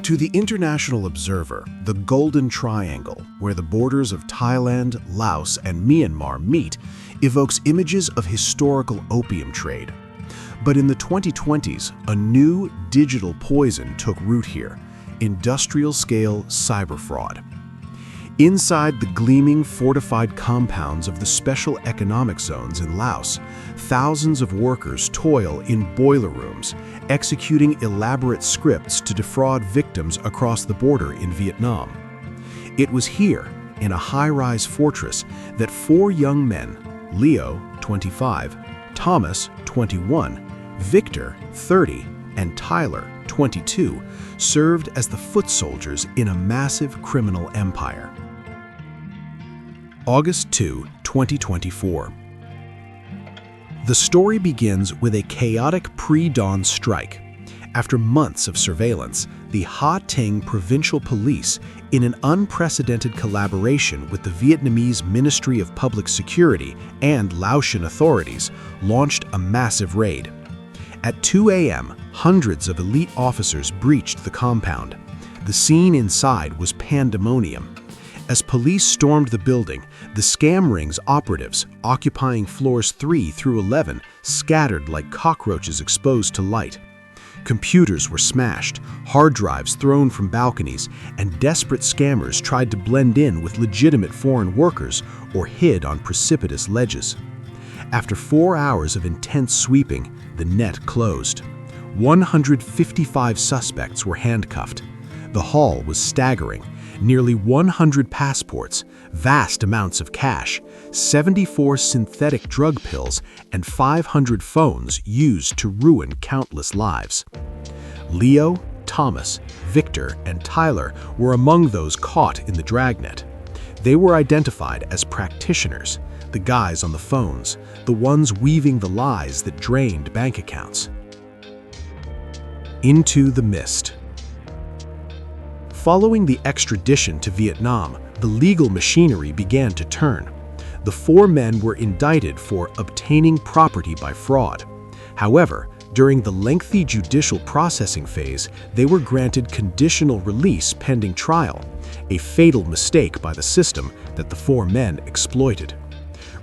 To the international observer, the Golden Triangle, where the borders of Thailand, Laos, and Myanmar meet, evokes images of historical opium trade. But in the 2020s, a new digital poison took root here: industrial-scale cyber fraud. Inside the gleaming fortified compounds of the special economic zones in Laos, thousands of workers toil in boiler rooms, executing elaborate scripts to defraud victims across the border in Vietnam. It was here, in a high-rise fortress, that four young men, Leo, 25, Thomas, 21, Victor, 30, and Tyler, 22, served as the foot soldiers in a massive criminal empire. August 2, 2024. The story begins with a chaotic pre-dawn strike. After months of surveillance, the Ha Tinh Provincial Police, in an unprecedented collaboration with the Vietnamese Ministry of Public Security and Laotian authorities, launched a massive raid. At 2 a.m., hundreds of elite officers breached the compound. The scene inside was pandemonium. As police stormed the building, the scam ring's operatives, occupying floors 3 through 11, scattered like cockroaches exposed to light. Computers were smashed, hard drives thrown from balconies, and desperate scammers tried to blend in with legitimate foreign workers or hid on precipitous ledges. After 4 hours of intense sweeping, the net closed. 155 suspects were handcuffed. The haul was staggering. Nearly 100 passports, vast amounts of cash, 74 synthetic drug pills, and 500 phones used to ruin countless lives. Leo, Thomas, Victor, and Tyler were among those caught in the dragnet. They were identified as practitioners, the guys on the phones, the ones weaving the lies that drained bank accounts. Into the mist. Following the extradition to Vietnam, the legal machinery began to turn. The four men were indicted for obtaining property by fraud. However, during the lengthy judicial processing phase, they were granted conditional release pending trial, a fatal mistake by the system that the four men exploited.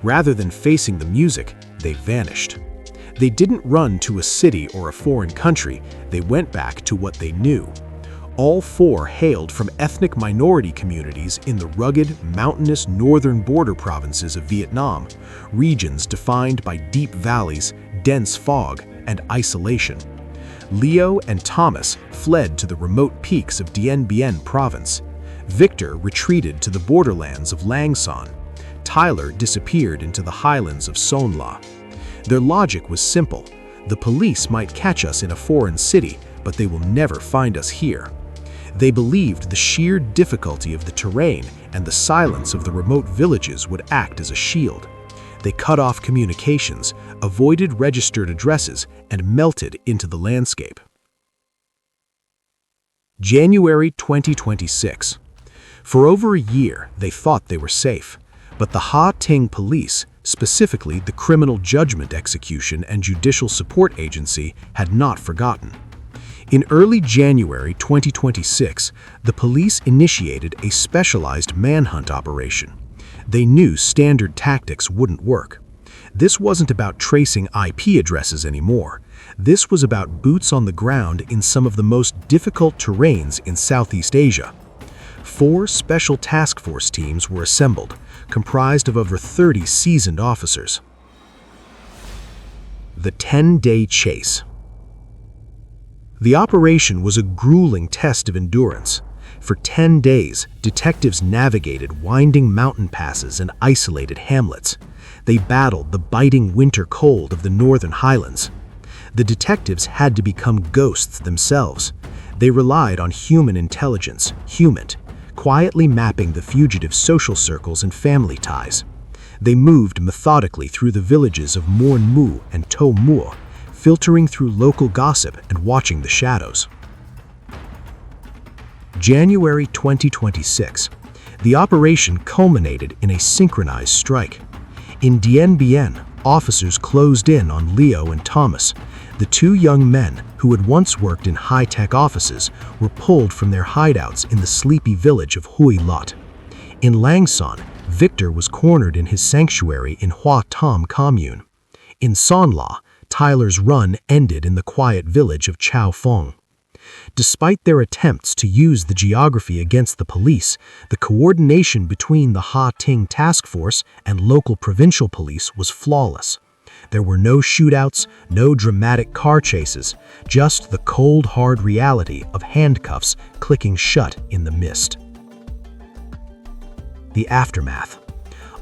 Rather than facing the music, they vanished. They didn't run to a city or a foreign country, they went back to what they knew. All four hailed from ethnic minority communities in the rugged, mountainous northern border provinces of Vietnam, regions defined by deep valleys, dense fog, and isolation. Leo and Thomas fled to the remote peaks of Dien Bien province. Victor retreated to the borderlands of Lang Son. Tyler disappeared into the highlands of Son La. Their logic was simple: the police might catch us in a foreign city, but they will never find us here. They believed the sheer difficulty of the terrain and the silence of the remote villages would act as a shield. They cut off communications, avoided registered addresses, and melted into the landscape. January 2026. For over a year, they thought they were safe, but the Ha Tinh Police, specifically the Criminal Judgment Execution and Judicial Support Agency, had not forgotten. In early January 2026, the police initiated a specialized manhunt operation. They knew standard tactics wouldn't work. This wasn't about tracing IP addresses anymore. This was about boots on the ground in some of the most difficult terrains in Southeast Asia. 4 special task force teams were assembled, comprised of over 30 seasoned officers. The 10-day chase. The operation was a grueling test of endurance. For 10 days, detectives navigated winding mountain passes and isolated hamlets. They battled the biting winter cold of the Northern Highlands. The detectives had to become ghosts themselves. They relied on human intelligence, quietly mapping the fugitives' social circles and family ties. They moved methodically through the villages of Mon Mu and To Mua, filtering through local gossip and watching the shadows. January 2026. The operation culminated in a synchronized strike. In Dien Bien, officers closed in on Leo and Thomas. The two young men, who had once worked in high-tech offices, were pulled from their hideouts in the sleepy village of Hui Lot. In Langsan, Victor was cornered in his sanctuary in Hua Tom commune. In Son La, Tyler's run ended in the quiet village of Chao Fong. Despite their attempts to use the geography against the police, the coordination between the Ha Ting task force and local provincial police was flawless. There were no shootouts, no dramatic car chases, just the cold, hard reality of handcuffs clicking shut in the mist. The aftermath.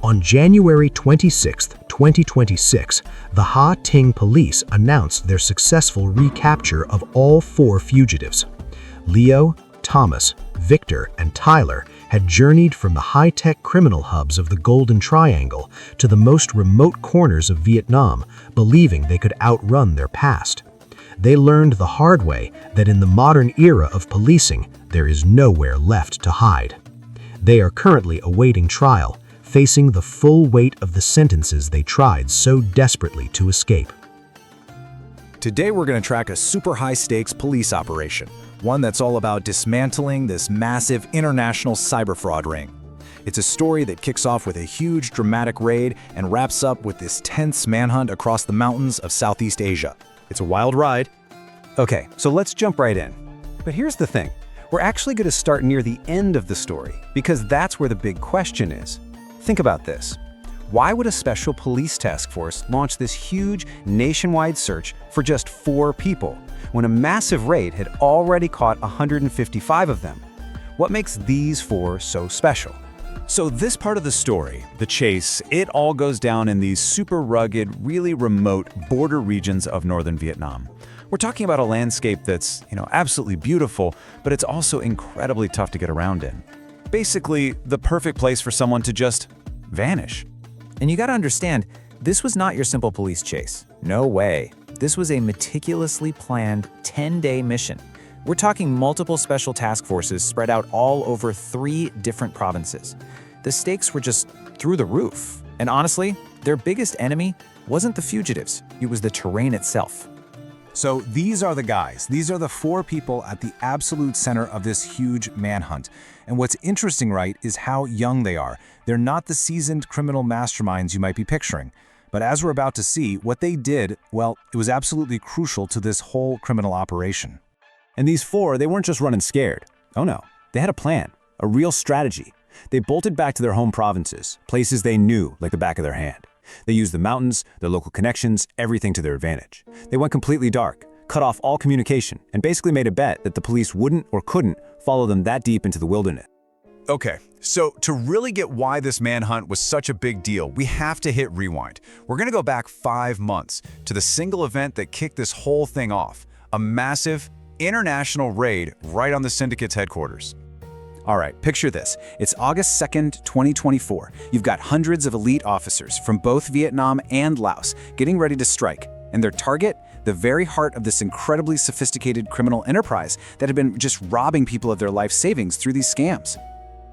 On January 26, 2026, the Ha Ting police announced their successful recapture of all 4 fugitives. Leo, Thomas, Victor, and Tyler had journeyed from the high-tech criminal hubs of the Golden Triangle to the most remote corners of Vietnam, believing they could outrun their past. They learned the hard way that in the modern era of policing, there is nowhere left to hide. They are currently awaiting trial, facing the full weight of the sentences they tried so desperately to escape. Today we're going to track a super high-stakes police operation, one that's all about dismantling this massive international cyber fraud ring. It's a story that kicks off with a huge dramatic raid and wraps up with this tense manhunt across the mountains of Southeast Asia. It's a wild ride. Okay, so let's jump right in. But here's the thing. We're actually going to start near the end of the story, because that's where the big question is. Think about this. Why would a special police task force launch this huge nationwide search for just 4 people, when a massive raid had already caught 155 of them? What makes these 4 so special? So this part of the story, the chase, it all goes down in these super rugged, really remote border regions of northern Vietnam. We're talking about a landscape that's, absolutely beautiful, but it's also incredibly tough to get around in. Basically, the perfect place for someone to just vanish. And you gotta understand, this was not your simple police chase. No way. This was a meticulously planned 10-day mission. We're talking multiple special task forces spread out all over 3 different provinces. The stakes were just through the roof. And honestly, their biggest enemy wasn't the fugitives, it was the terrain itself. So these are the guys. These are the 4 people at the absolute center of this huge manhunt. And what's interesting, right, is how young they are. They're not the seasoned criminal masterminds you might be picturing. But as we're about to see, what they did, well, it was absolutely crucial to this whole criminal operation. And these 4, they weren't just running scared. Oh no, they had a plan, a real strategy. They bolted back to their home provinces, places they knew like the back of their hand. They used the mountains, their local connections, everything to their advantage. They went completely dark, cut off all communication, and basically made a bet that the police wouldn't or couldn't follow them that deep into the wilderness. Okay, so to really get why this manhunt was such a big deal, we have to hit rewind. We're gonna go back 5 months to the single event that kicked this whole thing off, a massive international raid right on the syndicate's headquarters. All right, picture this. It's August 2nd, 2024. You've got hundreds of elite officers from both Vietnam and Laos getting ready to strike. And their target? The very heart of this incredibly sophisticated criminal enterprise that had been just robbing people of their life savings through these scams.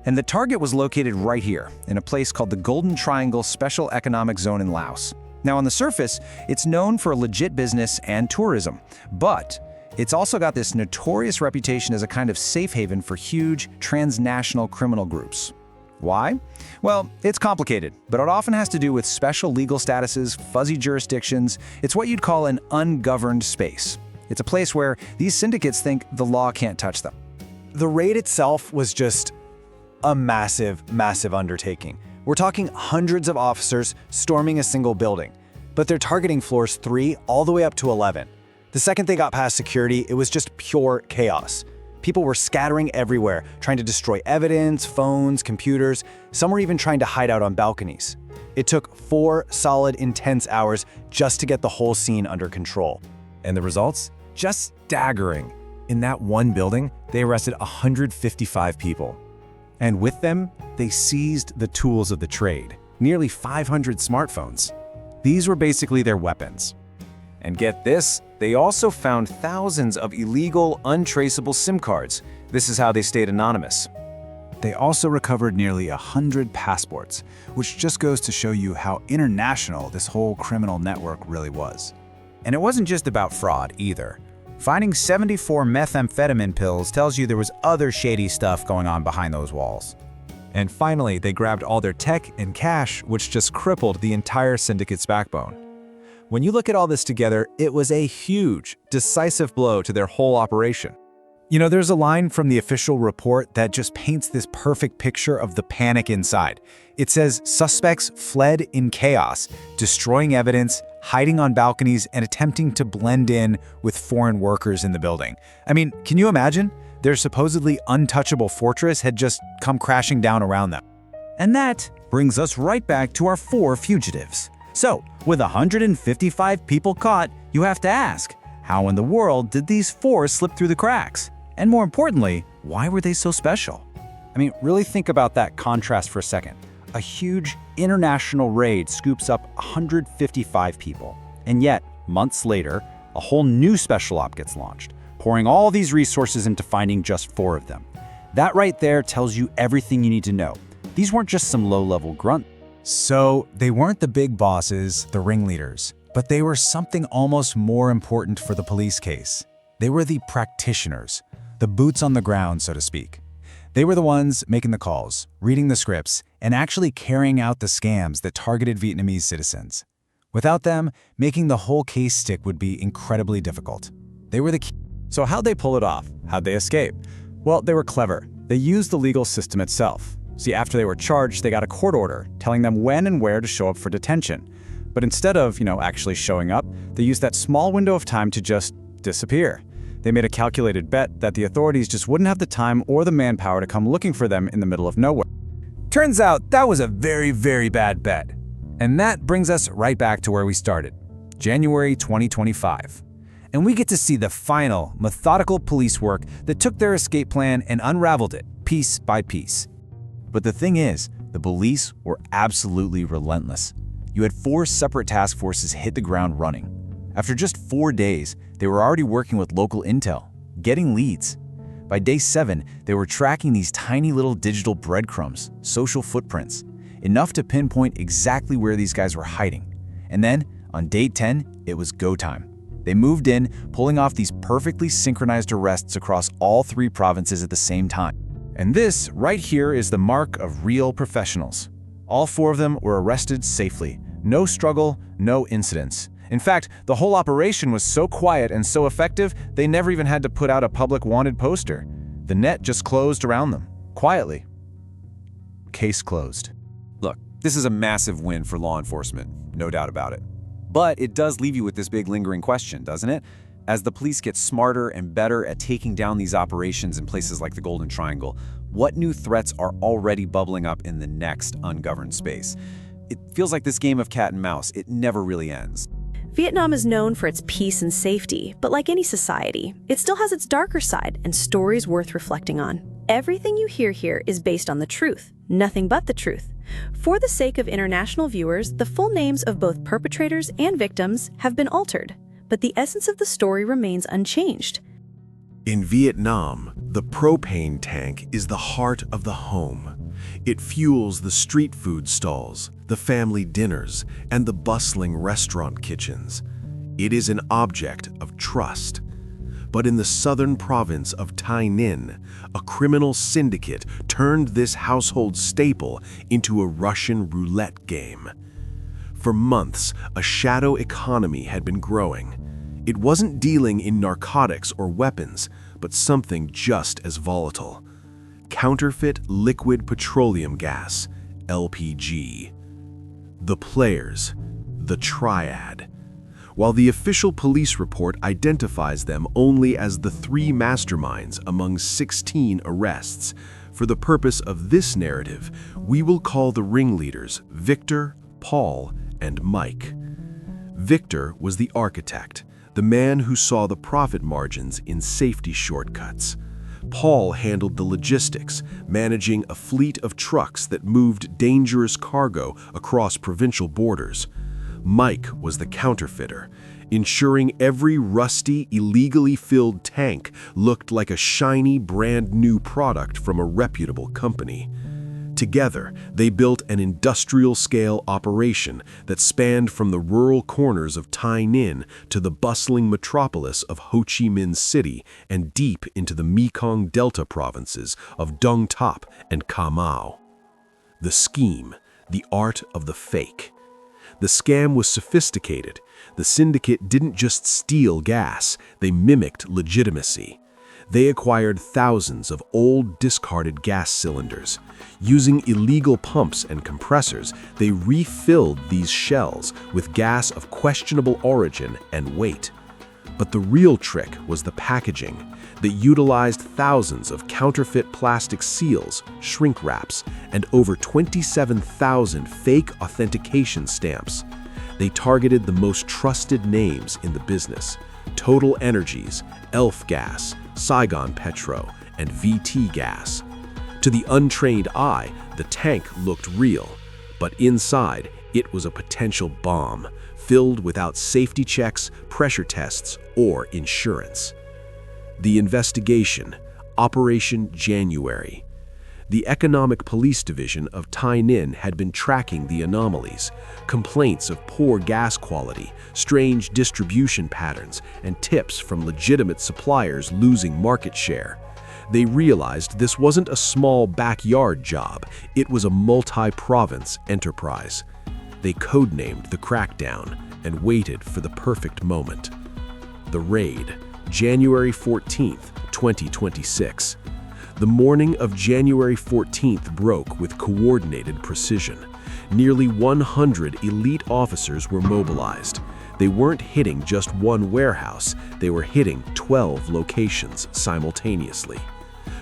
And the target was located right here, in a place called the Golden Triangle Special Economic Zone in Laos. Now, on the surface, it's known for legit business and tourism, but it's also got this notorious reputation as a kind of safe haven for huge, transnational criminal groups. Why? Well, it's complicated, but it often has to do with special legal statuses, fuzzy jurisdictions. It's what you'd call an ungoverned space. It's a place where these syndicates think the law can't touch them. The raid itself was just a massive, massive undertaking. We're talking hundreds of officers storming a single building, but they're targeting floors 3 all the way up to 11. The second they got past security, it was just pure chaos. People were scattering everywhere, trying to destroy evidence, phones, computers. Some were even trying to hide out on balconies. It took 4 solid, intense hours just to get the whole scene under control. And the results? Just staggering. In that one building, they arrested 155 people. And with them, they seized the tools of the trade, nearly 500 smartphones. These were basically their weapons. And get this, they also found thousands of illegal, untraceable SIM cards. This is how they stayed anonymous. They also recovered nearly 100 passports, which just goes to show you how international this whole criminal network really was. And it wasn't just about fraud either. Finding 74 methamphetamine pills tells you there was other shady stuff going on behind those walls. And finally, they grabbed all their tech and cash, which just crippled the entire syndicate's backbone. When you look at all this together, it was a huge, decisive blow to their whole operation. You know, there's a line from the official report that just paints this perfect picture of the panic inside. It says suspects fled in chaos, destroying evidence, hiding on balconies, and attempting to blend in with foreign workers in the building. I mean, can you imagine? Their supposedly untouchable fortress had just come crashing down around them. And that brings us right back to our 4 fugitives. So, with 155 people caught, you have to ask, how in the world did these 4 slip through the cracks? And more importantly, why were they so special? I mean, really think about that contrast for a second. A huge international raid scoops up 155 people. And yet, months later, a whole new special op gets launched, pouring all these resources into finding just 4 of them. That right there tells you everything you need to know. These weren't just some low-level grunt. So, they weren't the big bosses, the ringleaders, but they were something almost more important for the police case. They were the practitioners, the boots on the ground, so to speak. They were the ones making the calls, reading the scripts, and actually carrying out the scams that targeted Vietnamese citizens. Without them, making the whole case stick would be incredibly difficult. They were the key. So how'd they pull it off? How'd they escape? Well, they were clever. They used the legal system itself. See, after they were charged, they got a court order telling them when and where to show up for detention. But instead of, actually showing up, they used that small window of time to just disappear. They made a calculated bet that the authorities just wouldn't have the time or the manpower to come looking for them in the middle of nowhere. Turns out that was a very, very bad bet. And that brings us right back to where we started, January 2025. And we get to see the final, methodical police work that took their escape plan and unraveled it, piece by piece. But the thing is, the police were absolutely relentless. You had 4 separate task forces hit the ground running. After just 4 days, they were already working with local intel, getting leads. By day 7, they were tracking these tiny little digital breadcrumbs, social footprints, enough to pinpoint exactly where these guys were hiding. And then, on day 10, it was go time. They moved in, pulling off these perfectly synchronized arrests across all 3 provinces at the same time. And this, right here, is the mark of real professionals. All 4 of them were arrested safely. No struggle, no incidents. In fact, the whole operation was so quiet and so effective, they never even had to put out a public wanted poster. The net just closed around them, quietly. Case closed. Look, this is a massive win for law enforcement, no doubt about it. But it does leave you with this big lingering question, doesn't it? As the police get smarter and better at taking down these operations in places like the Golden Triangle, what new threats are already bubbling up in the next ungoverned space? It feels like this game of cat and mouse. It never really ends. Vietnam is known for its peace and safety, but like any society, it still has its darker side and stories worth reflecting on. Everything you hear here is based on the truth, nothing but the truth. For the sake of international viewers, the full names of both perpetrators and victims have been altered, but the essence of the story remains unchanged. In Vietnam, the propane tank is the heart of the home. It fuels the street food stalls, the family dinners, and the bustling restaurant kitchens. It is an object of trust. But in the southern province of Tay Ninh, a criminal syndicate turned this household staple into a Russian roulette game. For months, a shadow economy had been growing. It wasn't dealing in narcotics or weapons, but something just as volatile. Counterfeit liquid petroleum gas, LPG. The players, the triad. While the official police report identifies them only as the 3 masterminds among 16 arrests, for the purpose of this narrative, we will call the ringleaders Victor, Paul, and Mike. Victor was the architect, the man who saw the profit margins in safety shortcuts. Paul handled the logistics, managing a fleet of trucks that moved dangerous cargo across provincial borders. Mike was the counterfeiter, ensuring every rusty, illegally filled tank looked like a shiny, brand-new product from a reputable company. Together, they built an industrial-scale operation that spanned from the rural corners of Tai Ninh to the bustling metropolis of Ho Chi Minh City and deep into the Mekong Delta provinces of Dong Thap and Ca Mau. The scheme, the art of the fake. The scam was sophisticated. The syndicate didn't just steal gas, they mimicked legitimacy. They acquired thousands of old, discarded gas cylinders. Using illegal pumps and compressors, they refilled these shells with gas of questionable origin and weight. But the real trick was the packaging that utilized thousands of counterfeit plastic seals, shrink wraps, and over 27,000 fake authentication stamps. They targeted the most trusted names in the business: Total Energies, Elf Gas, Saigon Petro, and VT Gas. To the untrained eye, the tank looked real, but inside, it was a potential bomb, filled without safety checks, pressure tests, or insurance. The investigation, Operation January. The Economic Police Division of Tai Ninh had been tracking the anomalies, complaints of poor gas quality, strange distribution patterns, and tips from legitimate suppliers losing market share. They realized this wasn't a small backyard job, it was a multi-province enterprise. They codenamed the crackdown and waited for the perfect moment. The raid, January 14th, 2026. The morning of January 14th broke with coordinated precision. Nearly 100 elite officers were mobilized. They weren't hitting just one warehouse, they were hitting 12 locations simultaneously.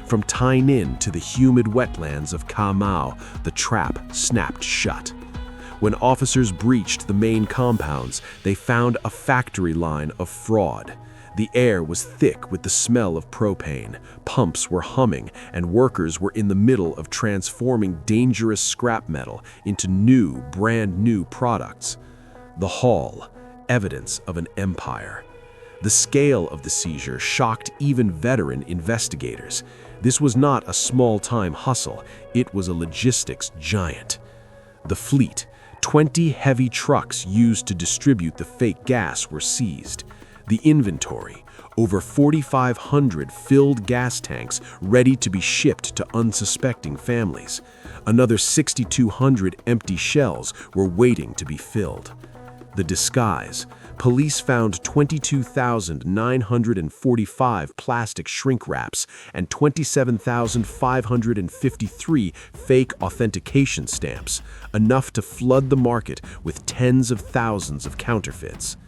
From Tai Ninh to the humid wetlands of Ca Mau, the trap snapped shut. When officers breached the main compounds, they found a factory line of fraud. The air was thick with the smell of propane, pumps were humming, and workers were in the middle of transforming dangerous scrap metal into brand new products. The haul, evidence of an empire. The scale of the seizure shocked even veteran investigators. This was not a small-time hustle, it was a logistics giant. The fleet, 20 heavy trucks used to distribute the fake gas, were seized. The inventory, over 4,500 filled gas tanks ready to be shipped to unsuspecting families. Another 6,200 empty shells were waiting to be filled. The disguise. Police found 22,945 plastic shrink wraps and 27,553 fake authentication stamps, enough to flood the market with tens of thousands of counterfeits.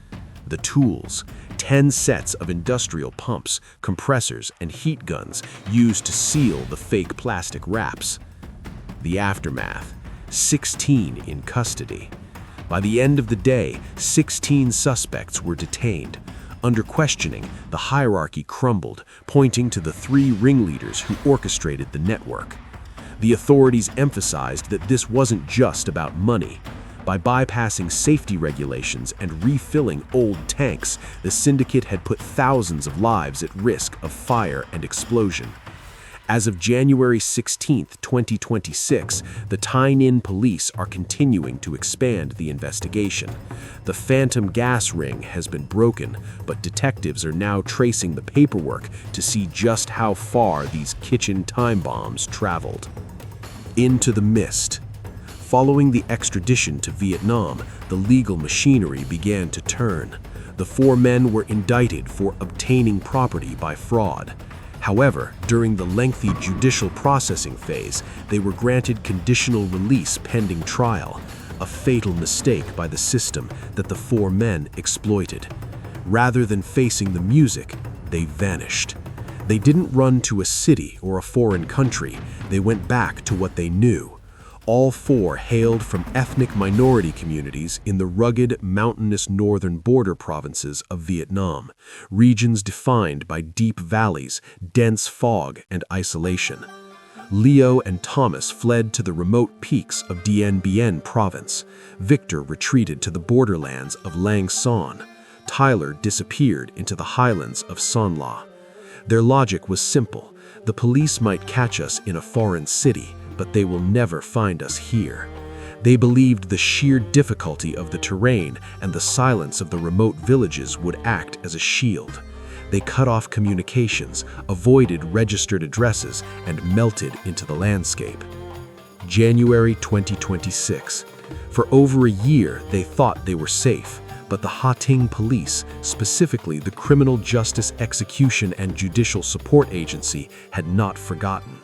The tools, 10 sets of industrial pumps, compressors, and heat guns used to seal the fake plastic wraps. The aftermath, 16 in custody. By the end of the day, 16 suspects were detained. Under questioning, the hierarchy crumbled, pointing to the 3 ringleaders who orchestrated the network. The authorities emphasized that this wasn't just about money. By bypassing safety regulations and refilling old tanks, the syndicate had put thousands of lives at risk of fire and explosion. As of January 16, 2026, the Tai Ninh police are continuing to expand the investigation. The phantom gas ring has been broken, but detectives are now tracing the paperwork to see just how far these kitchen time bombs traveled. Into the mist. Following the extradition to Vietnam, the legal machinery began to turn. The 4 men were indicted for obtaining property by fraud. However, during the lengthy judicial processing phase, they were granted conditional release pending trial, a fatal mistake by the system that the 4 men exploited. Rather than facing the music, they vanished. They didn't run to a city or a foreign country, they went back to what they knew. All 4 hailed from ethnic minority communities in the rugged, mountainous northern border provinces of Vietnam, regions defined by deep valleys, dense fog, and isolation. Leo and Thomas fled to the remote peaks of Dien Bien province. Victor retreated to the borderlands of Lang Son. Tyler disappeared into the highlands of Son La. Their logic was simple. The police might catch us in a foreign city, but they will never find us here. They believed the sheer difficulty of the terrain and the silence of the remote villages would act as a shield. They cut off communications, avoided registered addresses, and melted into the landscape. January 2026. For over a year, they thought they were safe, but the Ha Tinh police, specifically the Criminal Justice Execution and Judicial Support Agency, had not forgotten.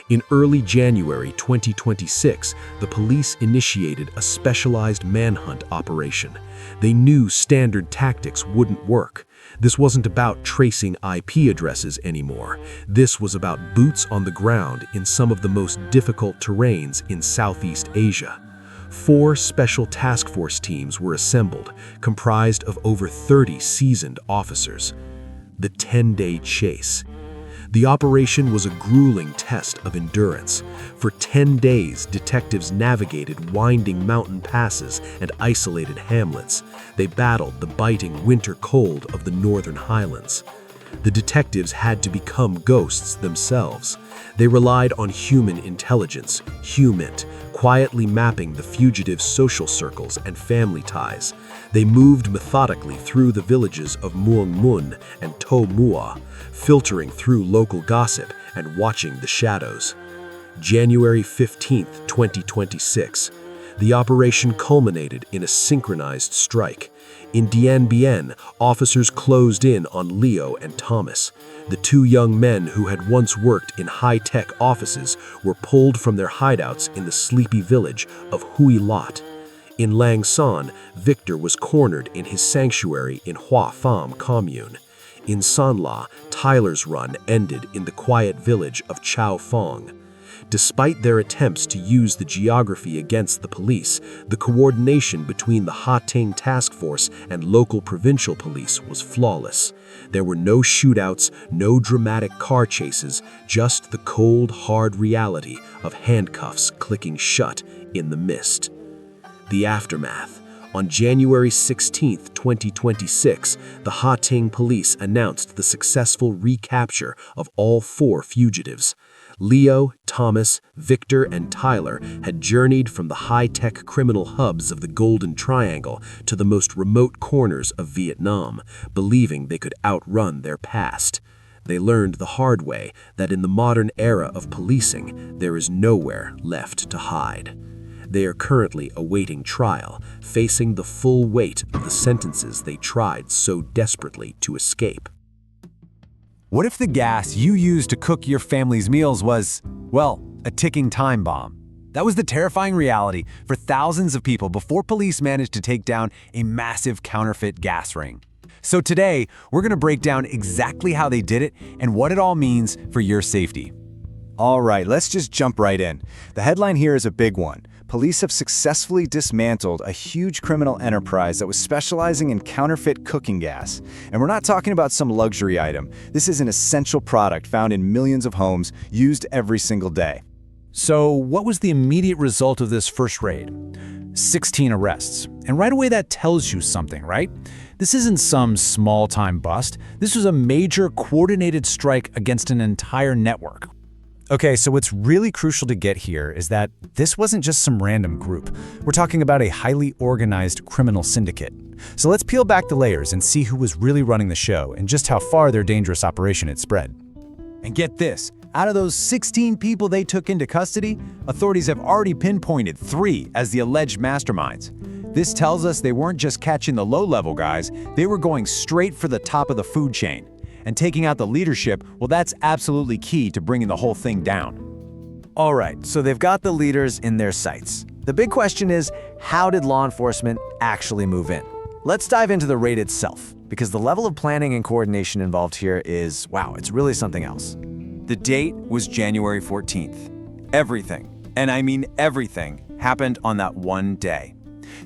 In early January 2026, the police initiated a specialized manhunt operation. They knew standard tactics wouldn't work. This wasn't about tracing IP addresses anymore. This was about boots on the ground in some of the most difficult terrains in Southeast Asia. 4 special task force teams were assembled, comprised of over 30 seasoned officers. The 10-day chase. The operation was a grueling test of endurance. For 10 days, detectives navigated winding mountain passes and isolated hamlets. They battled the biting winter cold of the Northern Highlands. The detectives had to become ghosts themselves. They relied on human intelligence, HUMINT, quietly mapping the fugitives' social circles and family ties. They moved methodically through the villages of Muang Mun and To Mua, filtering through local gossip and watching the shadows. January 15, 2026. The operation culminated in a synchronized strike. In Dien Bien, officers closed in on Leo and Thomas. The 2 young men who had once worked in high-tech offices were pulled from their hideouts in the sleepy village of Hui Lot. In Lang Son, Victor was cornered in his sanctuary in Hua Pham commune. In San La, Tyler's run ended in the quiet village of Chao Fong. Despite their attempts to use the geography against the police, the coordination between the Ha Tinh task force and local provincial police was flawless. There were no shootouts, no dramatic car chases, just the cold, hard reality of handcuffs clicking shut in the mist. The aftermath. On January 16, 2026, the Ha Tinh police announced the successful recapture of all 4 fugitives. Leo, Thomas, Victor, and Tyler had journeyed from the high-tech criminal hubs of the Golden Triangle to the most remote corners of Vietnam, believing they could outrun their past. They learned the hard way that in the modern era of policing, there is nowhere left to hide. They are currently awaiting trial, facing the full weight of the sentences they tried so desperately to escape. What if the gas you used to cook your family's meals was, well, a ticking time bomb? That was the terrifying reality for thousands of people before police managed to take down a massive counterfeit gas ring. So today, we're going to break down exactly how they did it and what it all means for your safety. All right, let's just jump right in. The headline here is a big one. Police have successfully dismantled a huge criminal enterprise that was specializing in counterfeit cooking gas. And we're not talking about some luxury item. This is an essential product found in millions of homes, used every single day. So what was the immediate result of this first raid? 16 arrests. And right away that tells you something, right? This isn't some small-time bust. This was a major coordinated strike against an entire network. Okay, so what's really crucial to get here is that this wasn't just some random group. We're talking about a highly organized criminal syndicate. So let's peel back the layers and see who was really running the show and just how far their dangerous operation had spread. And get this, out of those 16 people they took into custody, authorities have already pinpointed 3 as the alleged masterminds. This tells us they weren't just catching the low-level guys, they were going straight for the top of the food chain. And taking out the leadership, well, that's absolutely key to bringing the whole thing down. All right, so they've got the leaders in their sights. The big question is, how did law enforcement actually move in? Let's dive into the raid itself, because the level of planning and coordination involved here is, wow, it's really something else. The date was January 14th. Everything, and I mean everything, happened on that one day.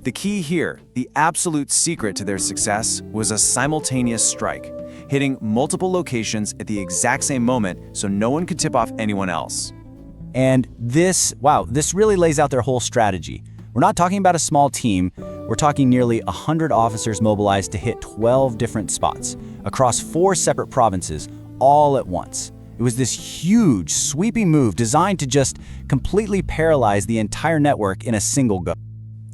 The key here, the absolute secret to their success, was a simultaneous strike, hitting multiple locations at the exact same moment so no one could tip off anyone else. And this really lays out their whole strategy. We're not talking about a small team, we're talking nearly 100 officers mobilized to hit 12 different spots across 4 separate provinces all at once. It was this huge, sweeping move designed to just completely paralyze the entire network in a single go.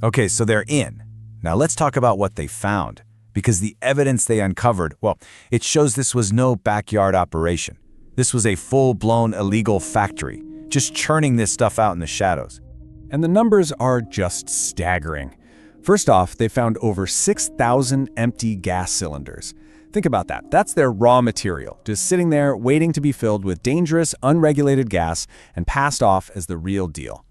Okay, so they're in. Now let's talk about what they found, because the evidence they uncovered, well, it shows this was no backyard operation. This was a full-blown illegal factory, just churning this stuff out in the shadows. And the numbers are just staggering. First off, they found over 6,000 empty gas cylinders. Think about that. That's their raw material, just sitting there waiting to be filled with dangerous, unregulated gas and passed off as the real deal.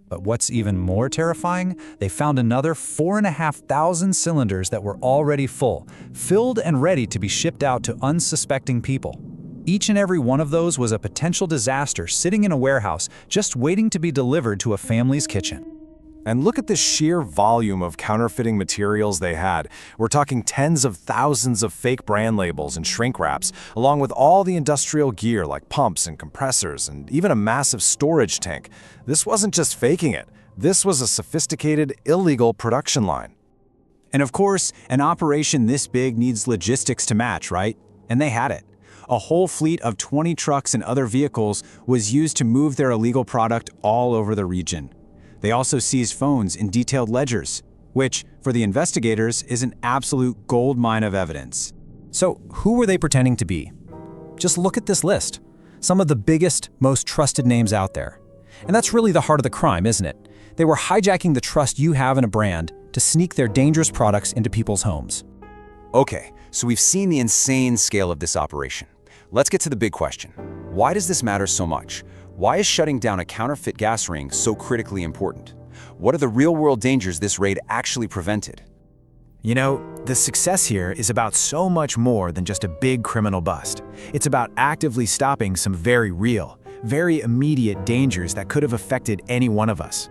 But what's even more terrifying, they found another 4,500 cylinders that were already full, filled and ready to be shipped out to unsuspecting people. Each and every one of those was a potential disaster sitting in a warehouse, just waiting to be delivered to a family's kitchen. And look at the sheer volume of counterfeiting materials they had. We're talking tens of thousands of fake brand labels and shrink wraps, along with all the industrial gear like pumps and compressors, and even a massive storage tank. This wasn't just faking it. This was a sophisticated, illegal production line. And of course, an operation this big needs logistics to match, right? And they had it. A whole fleet of 20 trucks and other vehicles was used to move their illegal product all over the region. They also seized phones and detailed ledgers, which, for the investigators, is an absolute goldmine of evidence. So, who were they pretending to be? Just look at this list. Some of the biggest, most trusted names out there. And that's really the heart of the crime, isn't it? They were hijacking the trust you have in a brand to sneak their dangerous products into people's homes. Okay, so we've seen the insane scale of this operation. Let's get to the big question. Why does this matter so much? Why is shutting down a counterfeit gas ring so critically important? What are the real-world dangers this raid actually prevented? You know, the success here is about so much more than just a big criminal bust. It's about actively stopping some very real, very immediate dangers that could have affected any one of us.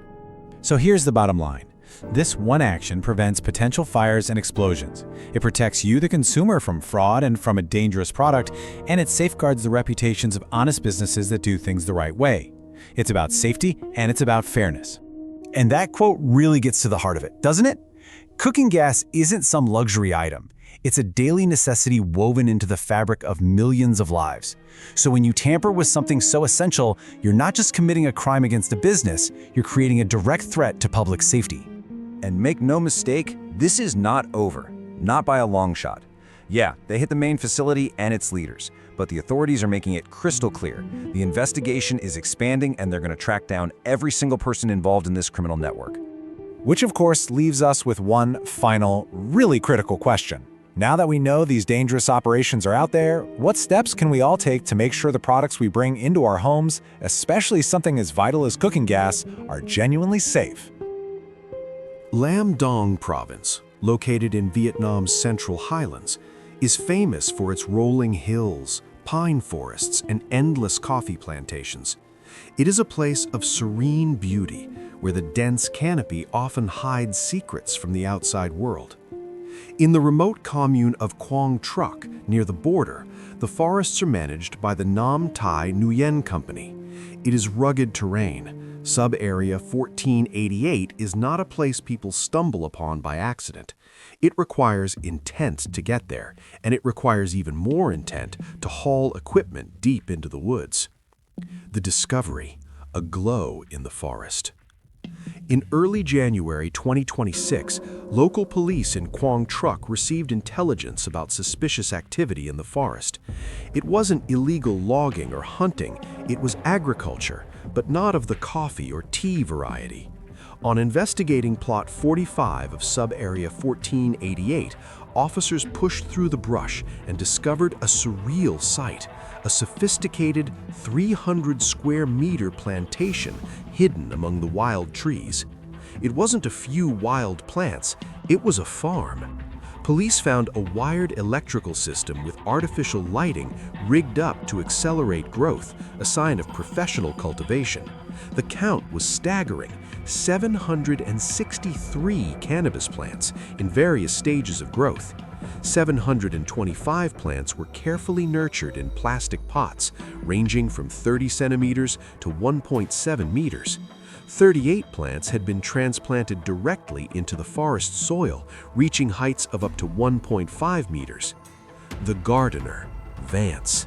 So here's the bottom line. This one action prevents potential fires and explosions. It protects you, the consumer, from fraud and from a dangerous product, and it safeguards the reputations of honest businesses that do things the right way. It's about safety and it's about fairness. And that quote really gets to the heart of it, doesn't it? Cooking gas isn't some luxury item. It's a daily necessity woven into the fabric of millions of lives. So when you tamper with something so essential, you're not just committing a crime against a business, you're creating a direct threat to public safety. And make no mistake, this is not over. Not by a long shot. Yeah, they hit the main facility and its leaders, but the authorities are making it crystal clear. The investigation is expanding and they're going to track down every single person involved in this criminal network. Which of course leaves us with one final, really critical question. Now that we know these dangerous operations are out there, what steps can we all take to make sure the products we bring into our homes, especially something as vital as cooking gas, are genuinely safe? Lam Dong province, located in Vietnam's Central Highlands, is famous for its rolling hills, pine forests, and endless coffee plantations. It is a place of serene beauty, where the dense canopy often hides secrets from the outside world. In the remote commune of Quang Truc, near the border, the forests are managed by the Nam Thai Nguyen Company. It is rugged terrain. Sub-area 1488 is not a place people stumble upon by accident. It requires intent to get there, and it requires even more intent to haul equipment deep into the woods. The discovery, a glow in the forest. In early January 2026, local police in Quang Truc received intelligence about suspicious activity in the forest. It wasn't illegal logging or hunting, it was agriculture, but not of the coffee or tea variety. On investigating Plot 45 of Sub-Area 1488, officers pushed through the brush and discovered a surreal sight, a sophisticated 300-square-meter plantation hidden among the wild trees. It wasn't a few wild plants, it was a farm. Police found a wired electrical system with artificial lighting rigged up to accelerate growth, a sign of professional cultivation. The count was staggering: 763 cannabis plants in various stages of growth. 725 plants were carefully nurtured in plastic pots, ranging from 30 centimeters to 1.7 meters. 38 plants had been transplanted directly into the forest soil, reaching heights of up to 1.5 meters. The gardener, Vance.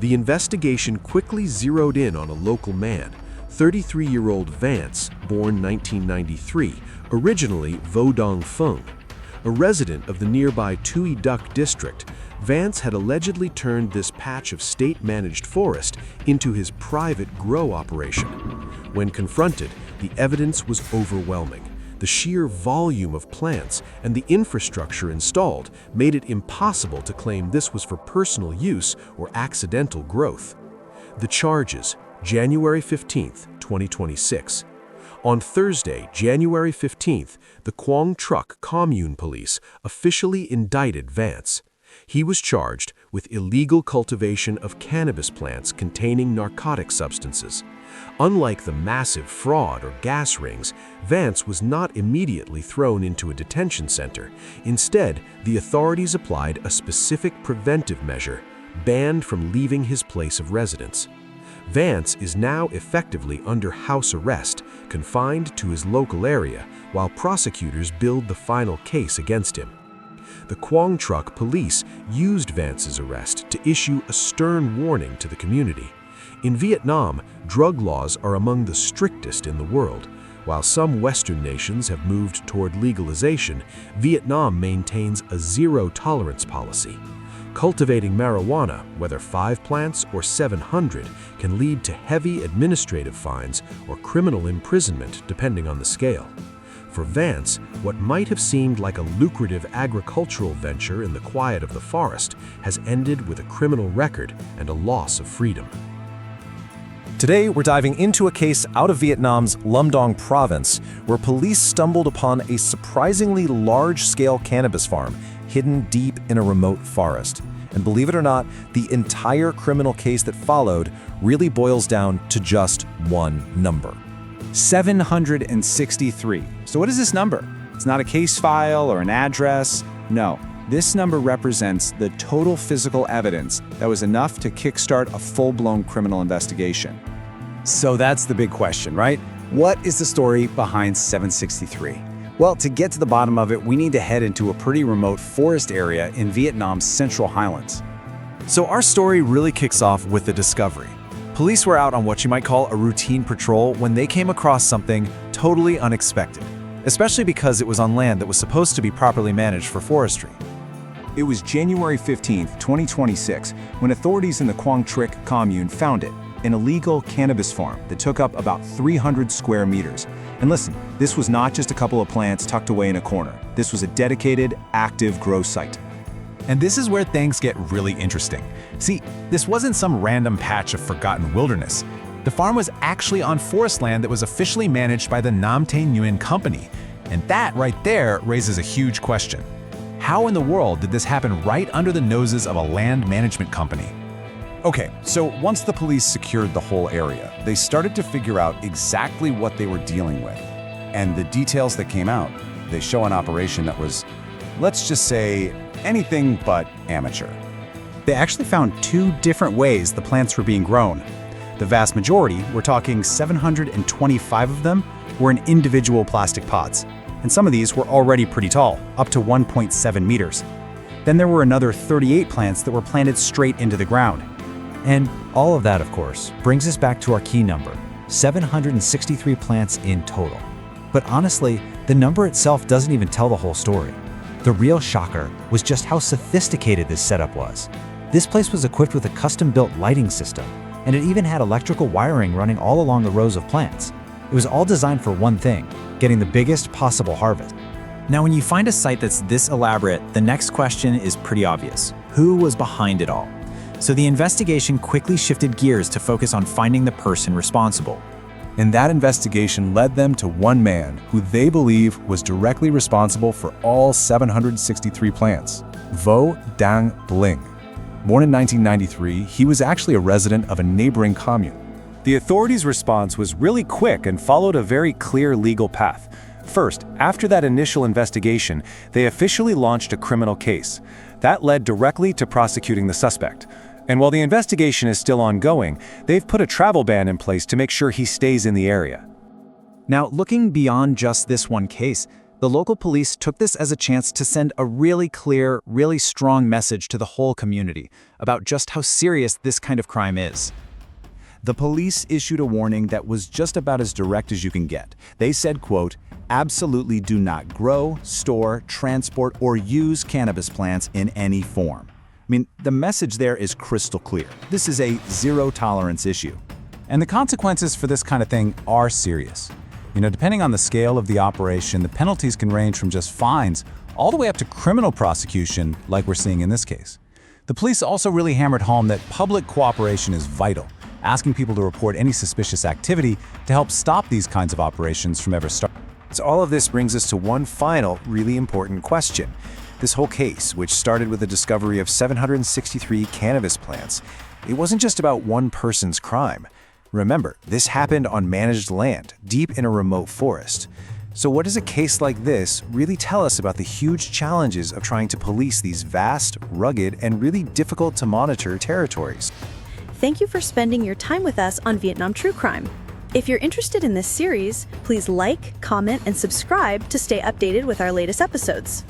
The investigation quickly zeroed in on a local man, 33-year-old Vance, born 1993, originally Vo Dong Feng. A resident of the nearby Tui Duc district, Vance had allegedly turned this patch of state-managed forest into his private grow operation. When confronted, the evidence was overwhelming. The sheer volume of plants and the infrastructure installed made it impossible to claim this was for personal use or accidental growth. The charges, January 15, 2026. On Thursday, January 15th, the Quang Truc Commune Police officially indicted Vance. He was charged with illegal cultivation of cannabis plants containing narcotic substances. Unlike the massive fraud or gas rings, Vance was not immediately thrown into a detention center. Instead, the authorities applied a specific preventive measure, banned from leaving his place of residence. Vance is now effectively under house arrest, confined to his local area, while prosecutors build the final case against him. The Quang Truc police used Vance's arrest to issue a stern warning to the community. In Vietnam, drug laws are among the strictest in the world. While some Western nations have moved toward legalization, Vietnam maintains a zero-tolerance policy. Cultivating marijuana, whether 5 plants or 700, can lead to heavy administrative fines or criminal imprisonment depending on the scale. For Vance, what might have seemed like a lucrative agricultural venture in the quiet of the forest has ended with a criminal record and a loss of freedom. Today, we're diving into a case out of Vietnam's Lam Dong province, where police stumbled upon a surprisingly large-scale cannabis farm hidden deep in a remote forest. And believe it or not, the entire criminal case that followed really boils down to just one number. 763. So what is this number? It's not a case file or an address. No, this number represents the total physical evidence that was enough to kickstart a full-blown criminal investigation. So that's the big question, right? What is the story behind 763? Well, to get to the bottom of it, we need to head into a pretty remote forest area in Vietnam's Central Highlands. So our story really kicks off with the discovery. Police were out on what you might call a routine patrol when they came across something totally unexpected, especially because it was on land that was supposed to be properly managed for forestry. It was January 15, 2026, when authorities in the Quang Truc commune found it, an illegal cannabis farm that took up about 300 square meters. And listen, this was not just a couple of plants tucked away in a corner. This was a dedicated, active grow site. And this is where things get really interesting. See, this wasn't some random patch of forgotten wilderness. The farm was actually on forest land that was officially managed by the Nam Tay Nguyen Company. And that right there raises a huge question. How in the world did this happen right under the noses of a land management company? Okay, so once the police secured the whole area, they started to figure out exactly what they were dealing with. And the details that came out, they show an operation that was, let's just say, anything but amateur. They actually found 2 different ways the plants were being grown. The vast majority, we're talking 725 of them, were in individual plastic pots. And some of these were already pretty tall, up to 1.7 meters. Then there were another 38 plants that were planted straight into the ground. And all of that, of course, brings us back to our key number, 763 plants in total. But honestly, the number itself doesn't even tell the whole story. The real shocker was just how sophisticated this setup was. This place was equipped with a custom-built lighting system, and it even had electrical wiring running all along the rows of plants. It was all designed for one thing, getting the biggest possible harvest. Now, when you find a site that's this elaborate, the next question is pretty obvious. Who was behind it all? So the investigation quickly shifted gears to focus on finding the person responsible. And that investigation led them to one man who they believe was directly responsible for all 763 plants, Vo Dang Bling. Born in 1993, he was actually a resident of a neighboring commune. The authorities' response was really quick and followed a very clear legal path. First, after that initial investigation, they officially launched a criminal case. That led directly to prosecuting the suspect. And while the investigation is still ongoing, they've put a travel ban in place to make sure he stays in the area. Now, looking beyond just this one case, The local police took this as a chance to send a really clear, really strong message to the whole community about just how serious this kind of crime is. The police issued a warning that was just about as direct as you can get. They said, quote, "Absolutely do not grow, store, transport, or use cannabis plants in any form." I mean, the message there is crystal clear. This is a zero-tolerance issue. And the consequences for this kind of thing are serious. Depending on the scale of the operation, the penalties can range from just fines all the way up to criminal prosecution, like we're seeing in this case. The police also really hammered home that public cooperation is vital, asking people to report any suspicious activity to help stop these kinds of operations from ever starting. So all of this brings us to one final, really important question. This whole case, which started with the discovery of 763 cannabis plants, it wasn't just about one person's crime. Remember, this happened on managed land, deep in a remote forest. So what does a case like this really tell us about the huge challenges of trying to police these vast, rugged, and really difficult to monitor territories? Thank you for spending your time with us on Vietnam True Crime. If you're interested in this series, please like, comment, and subscribe to stay updated with our latest episodes.